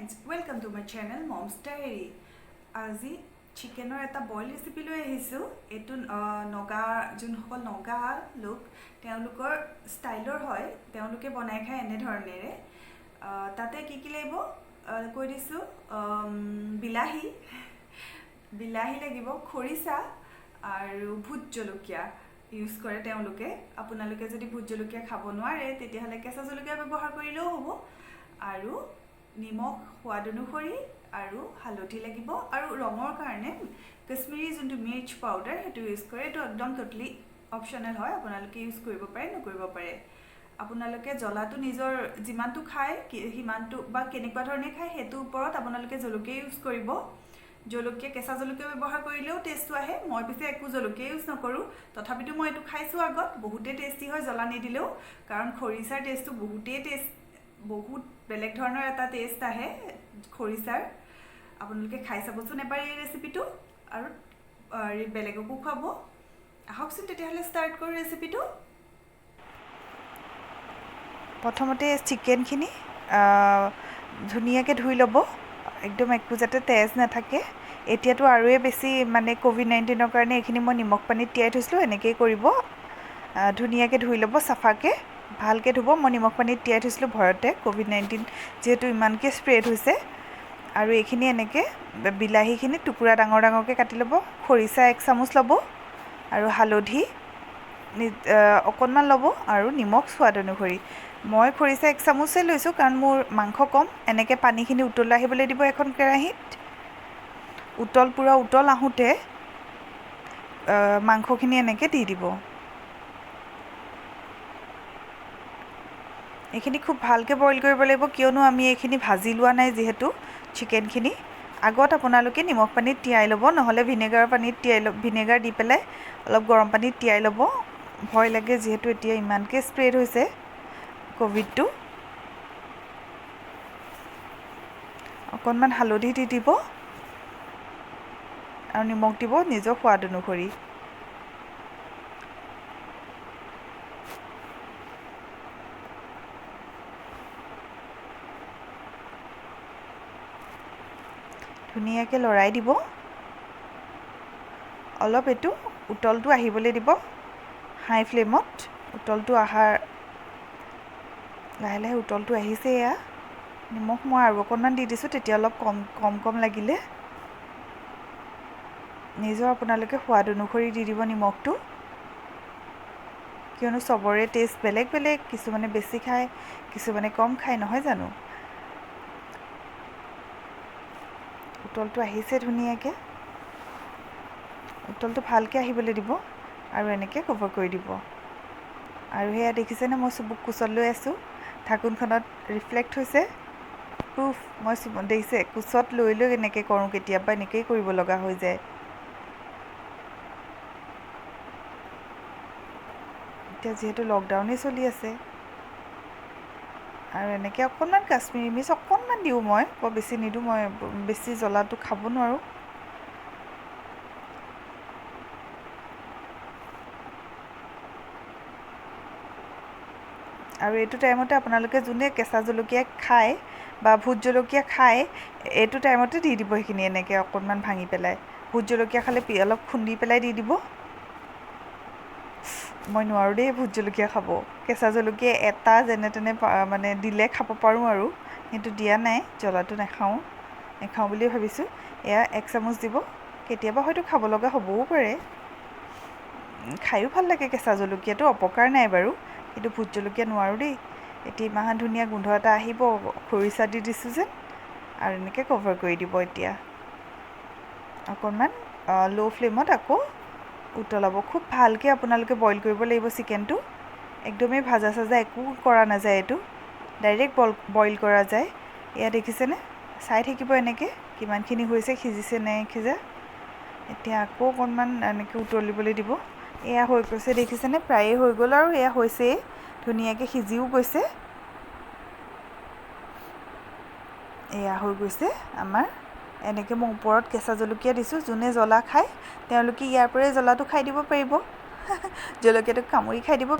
friends, welcome to my channel Mom's Diary. আজি চিকেনৰ এটা বইল ৰেচিপি লৈ আহিছো। এটো নগা যোনসকল নগা লোক তেওঁলোকৰ ষ্টাইলৰ হয়, তেওঁলোকে বনাই খায় এনে ধৰণেৰে। তাতে কি কি লাগিব কৈ দিছো। বিলাহী লাগিব, খৰিচা আৰু ভোট জলকীয়া ইউজ কৰে তেওঁলোকে। আপোনালোকে যদি ভোট জলকীয়া খাব নোৱাৰে তেতিয়াহ'লে কেঁচা জলকীয়া ব্যৱহাৰ কৰিলেও হ'ব। আৰু নিমখ সোৱাদ অনুসৰি আৰু হালধি লাগিব আৰু ৰঙৰ কাৰণে কাশ্মীৰী যোনটো মিৰ্চ পাউডাৰ সেইটো ইউজ কৰে। এইটো একদম টোটালি অপশ্যনেল হয়, আপোনালোকে ইউজ কৰিব পাৰে নকৰিব পাৰে। আপোনালোকে জ্বলাটো নিজৰ যিমানটো খায় সিমানটো বা কেনেকুৱা ধৰণে খায় সেইটোৰ ওপৰত আপোনালোকে জলকীয়া ইউজ কৰিব। জলকীয়া কেঁচা জলকীয়া ব্যৱহাৰ কৰিলেও টেষ্টটো আহে। মই পিছে একো জলকীয়া ইউজ নকৰোঁ, তথাপিতো মই এইটো খাইছোঁ আগত। বহুতেই টেষ্টি হয় জ্বলা নিদিলেও, কাৰণ খৰিচাৰ টেষ্টটো বহুত বেলেগ ধৰণৰ এটা টেষ্ট আহে খৰিচাৰ। আপোনালোকে খাই চাবচোন এবাৰ এই ৰেচিপিটো আৰু বেলেগকো খুৱাব। আহকচোন তেতিয়াহ'লে ষ্টাৰ্ট কৰোঁ ৰেচিপিটো। প্ৰথমতে চিকেনখিনি ধুনীয়াকৈ ধুই ল'ব, একদম একো যাতে তেজ নাথাকে। এতিয়াতো আৰুৱে বেছি মানে COVID-19ৰ কাৰণে এইখিনি মই নিমখ পানীত তিয়াই থৈছিলোঁ, এনেকৈয়ে কৰিব। ধুনীয়াকৈ ধুই ল'ব চাফাকৈ, ভালকৈ ধুব। মই নিমখ পানীত তিয়াই থৈছিলোঁ ভয়তে, COVID-19 যিহেতু ইমানকৈ স্প্ৰেড হৈছে। আৰু এইখিনি এনেকৈ বিলাহীখিনি টুকুৰা ডাঙৰ ডাঙৰকৈ কাটি ল'ব। খৰিচা 1 চামুচ ল'ব আৰু হালধি অকণমান ল'ব আৰু নিমখ সোৱাদ অনুসৰি। মই খৰিচা 1 চামুচেই লৈছোঁ কাৰণ মোৰ মাংস কম। এনেকৈ পানীখিনি উতলাই আহিবলৈ দিব এখন কেৰাহীত। পূৰা উতল আহোঁতে মাংসখিনি এনেকৈ দি দিব। এইখিনি খুব ভালকৈ বইল কৰিব লাগিব, কিয়নো আমি এইখিনি ভাজি লোৱা নাই যিহেতু চিকেনখিনি। আগত আপোনালোকে নিমখ পানীত তিয়াই ল'ব, নহ'লে ভিনেগাৰ দি পেলাই অলপ গৰম পানীত তিয়াই ল'ব। ভয় লাগে যিহেতু এতিয়া ইমানকৈ স্প্ৰেড হৈছে ক'ভিডটো। অকণমান হালধি দি দিব আৰু নিমখ দিব নিজৰ সোৱাদ অনুসৰি। ধুনীয়াকৈ লৰাই দিব। অলপ এইটো উতলটো আহিবলৈ দিব হাই ফ্লেমত। উতলটো লাহে লাহে উতলটো আহিছে। এয়া নিমখ মই আৰু অকণমান দি দিছোঁ, তেতিয়া অলপ কম লাগিলে। নিজৰ আপোনালোকে সোৱাদ অনুসৰি দি দিব নিমখটো, কিয়নো চবৰে টেষ্ট বেলেগ বেলেগ। কিছুমানে বেছি খায়, কিছুমানে কম খায়, নহয় জানো। উতলটো আহিছে ধুনীয়াকৈ। উতলটো ভালকৈ আহিবলৈ দিব আৰু এনেকৈ কভাৰ কৰি দিব। আৰু সেয়া দেখিছেনে, মই চুবুক কোচত লৈ আছোঁ। ঢাকোনখনত ৰিফ্লেক্ট হৈছে প্ৰুফ। মই দেখিছে কোচত লৈ এনেকৈ কৰোঁ, কেতিয়াবা এনেকৈয়ে কৰিব লগা হৈ যায়। এতিয়া যিহেতু লকডাউনেই চলি আছে আৰু এনেকৈ অকণমান কাশ্মীৰী মিৰ্চ অকণমান দিওঁ, মই বৰ বেছি নিদিওঁ, মই বেছি জ্বলাটো খাব নোৱাৰোঁ। আৰু এইটো টাইমতে আপোনালোকে যোনে কেঁচা জলকীয়া খায় বা ভোট জলকীয়া খায়, এইটো টাইমতে দি দিব সেইখিনি এনেকৈ অকণমান ভাঙি পেলাই। ভোট জলকীয়া খালে অলপ খুন্দি পেলাই দি দিব। মই নোৱাৰোঁ দেই ভোট জলকীয়া খাব। কেঁচা জলকীয়া এটা যেনে তেনে মানে দিলে খাব পাৰোঁ আৰু, কিন্তু দিয়া নাই। জ্বলাটো নাখাওঁ বুলি ভাবিছোঁ। এয়া 1 চামুচ দিব। কেতিয়াবা হয়তো খাব লগা হ'বও পাৰে। খায়ো ভাল লাগে কেঁচা জলকীয়াটো, অপকাৰ নাই বাৰু, কিন্তু ভোট জলকীয়া নোৱাৰোঁ দেই। এতিয়া ইমান ধুনীয়া গোন্ধ এটা আহিব, খৰিচা দি দিছোঁ যে। আৰু এনেকৈ কভাৰ কৰি দিব। এতিয়া অকণমান ল' ফ্লেমত আকৌ উতলাব। খুব ভালকৈ আপোনালোকে বইল কৰিব লাগিব চিকেনটো। একদমেই ভাজা চাজা একো কৰা নাযায়, এইটো ডাইৰেক্ট বইল কৰা যায়। এয়া দেখিছেনে, চাই থাকিব এনেকৈ কিমানখিনি হৈছে, সিজিছে নে সিজা। এতিয়া আকৌ অকণমান এনেকৈ উতলিবলৈ দিব। এয়া হৈ গৈছে দেখিছেনে, প্ৰায়ে হৈ গ'ল আৰু এয়া হৈছেই, ধুনীয়াকৈ সিজিও গৈছে। এয়া হৈ গৈছে আমাৰ। এনেকৈ মই ওপৰত কেঁচা জলকীয়া দিছোঁ। যোনে জ্বলা খায় তেওঁলোকে ইয়াৰ পৰাই জ্বলাটো খাই দিব পাৰিব। জলকীয়াটো কামুৰি খাই দিব।